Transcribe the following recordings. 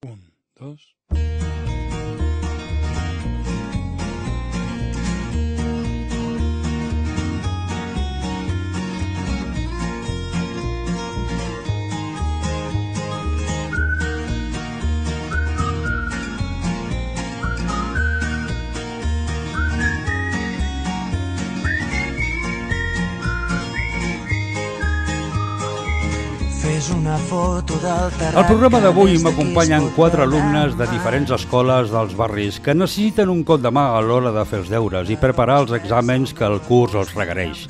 Un, dos... Una foto del terrat. Al programa d'avui m'acompanyen 4 alumnes de diferents escoles dels barris que necessiten un cop de mà a l'hora de fer els deures i preparar els exàmens que el curs els requereix.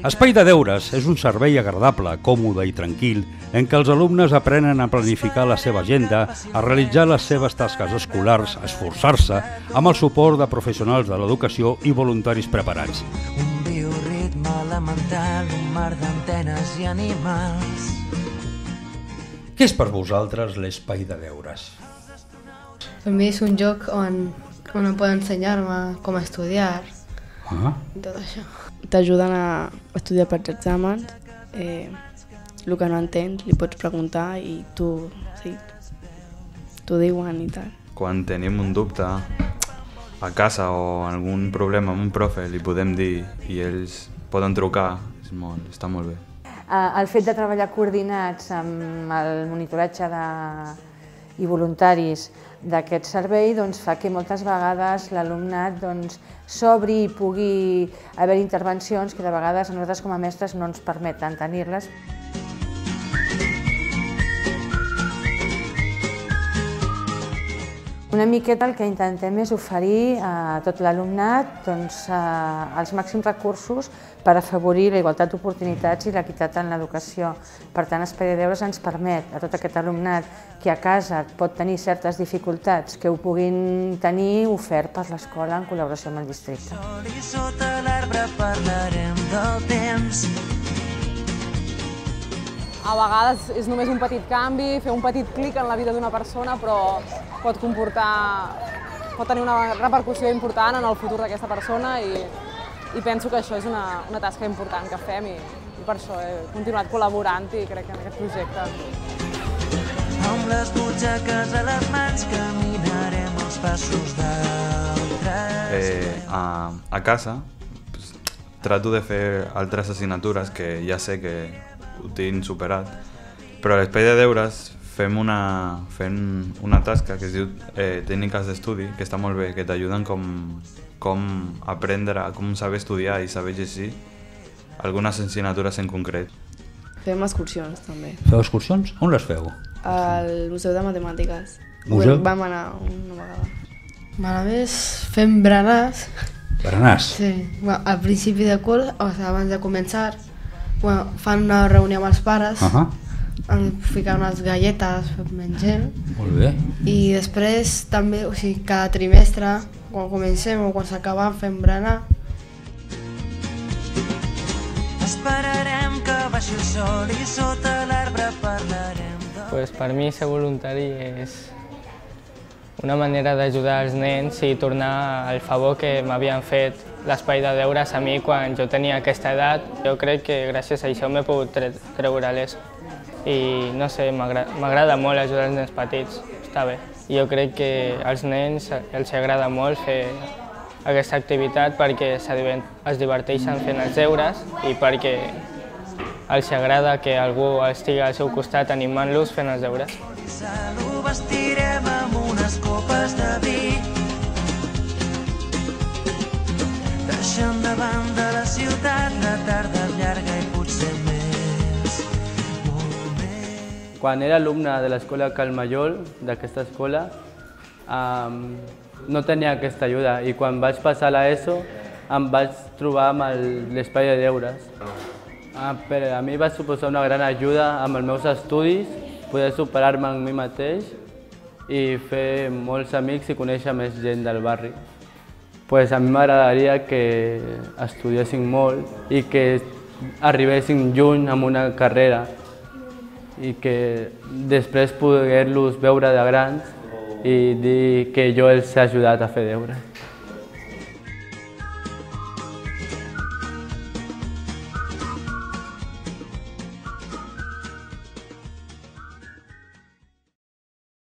Espai de deures és un servei agradable, còmode i tranquil en què els alumnes aprenen a planificar la seva agenda, a realitzar les seves tasques escolars, a esforçar-se amb el suport de professionals de l'educació i voluntaris preparats. Un bioritme elemental, un mar d'antenes i animals. Què és per vosaltres l'espai de deures? Per mi és un lloc on em poden ensenyar-me com estudiar i tot això. T'ajuden a estudiar per els exàmens, el que no entens li pots preguntar i t'ho diuen i tal. Quan tenim un dubte a casa o algun problema amb un profe li podem dir i ells poden trucar, està molt bé. El fet de treballar coordinats amb el monitoratge i voluntaris d'aquest servei fa que moltes vegades l'alumnat s'obri i pugui haver intervencions que de vegades a nosaltres com a mestres no ens permeten tenir-les. Una miqueta el que intentem és oferir a tot l'alumnat els màxims recursos per afavorir la igualtat d'oportunitats i l'equitat en l'educació. Per tant, Espai de Deures ens permet a tot aquest alumnat que a casa pot tenir certes dificultats que ho puguin tenir ofert per l'escola en col·laboració amb el districte. Sota l'arbre parlarem del temps. A vegades és només un petit canvi, fer un petit clic en la vida d'una persona, però pot tenir una repercussió important en el futur d'aquesta persona i penso que això és una tasca important que fem i per això he continuat col·laborant-hi, crec, en aquest projecte. Amb les butxaques a les mans caminarem els passos d'altres. A casa trato de fer altres assignatures que ja sé que ho tinc superat, però a l'espai de deures fem una tasca que es diu tècniques d'estudi, que està molt bé, que t'ajuden com aprendre, com saber estudiar i saber llegir algunes assignatures en concret. Fem excursions també. Feu excursions? On les feu? Al Museu de Matemàtiques. Museu? Vam anar una vegada. A més, fem berenars. Berenars? Sí. Al principi de curs, abans de començar, fan una reunió amb els pares, ficar unes galletes, mengem. Molt bé. I després també, cada trimestre, quan comencem o quan s'acaba, fem berenar. Esperarem que baixi el sol i sota l'arbre parlarem del... Pues per mi ser voluntari és una manera d'ajudar els nens i tornar al favor que m'havien fet l'espai de deures a mi quan jo tenia aquesta edat. Jo crec que gràcies a això m'he pogut treure l'ESO. I no sé, m'agrada molt ajudar els nens petits, està bé. Jo crec que als nens els agrada molt fer aquesta activitat perquè es diverteixen fent els deures i perquè els agrada que algú estigui al seu costat animant-los fent els deures. Ho vestirem amb unes copes de vi, deixant davant de la ciutat la tarda llarga i potser més, molt més. Quan era alumne de l'escola Cal Mallol, d'aquesta escola, no tenia aquesta ajuda i quan vaig passar a l'ESO em vaig trobar amb l'espai de deures. Per a mi va suposar una gran ajuda amb els meus estudis, poder superar-me amb mi mateix i fer molts amics i conèixer més gent del barri. A mi m'agradaria que estudiessin molt i que arribessin lluny amb una carrera i que després poder-los veure de grans i dir que jo els he ajudat a fer deures.